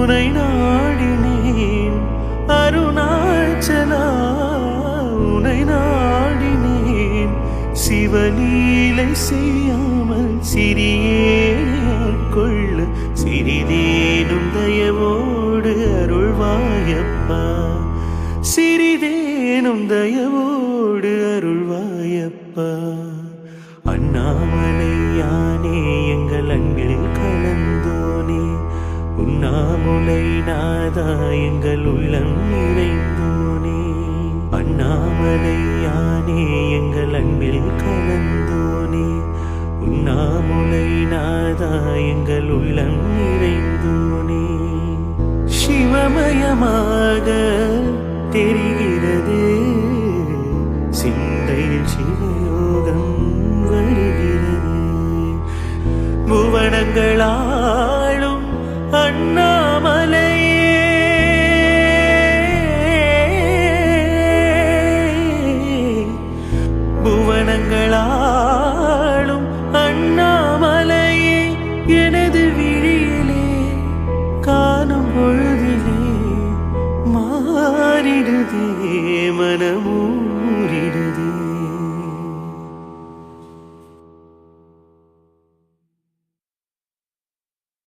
உனை நாடினேன் அருணாச்சலா, உனை நாடினேன். சிவலீலை செய்யாமல் சிறியேனையாட்கொள்ள சிறிதேனும் தயவோடு அருள்வாயப்பா, சிறிதேனும் தயவோடு அருள்வாயப்பா. அண்ணாமலை யானே எங்கள் அன்பில் கலந்தோனே, உண்ணாமுலை நாதா எங்கள் உள்ளம் நிறைந்தோனே. அண்ணாமலை யானே எங்கள் அன்பில் கலந்தோனே, உண்ணாமுலை நாதா எங்கள் உள்ளம் நிறைந்தோனே. சிவமயமாக தெரிகிறது சிந்தையில் சிவயோகம் வருகிறது. புவனங்களாளும் அண்ணாமலையே, புவனங்களாளும் அண்ணாமலையே. எனது விழியிலே காணும் பொழுதிலே மாறிடுதே மனமூரிடு.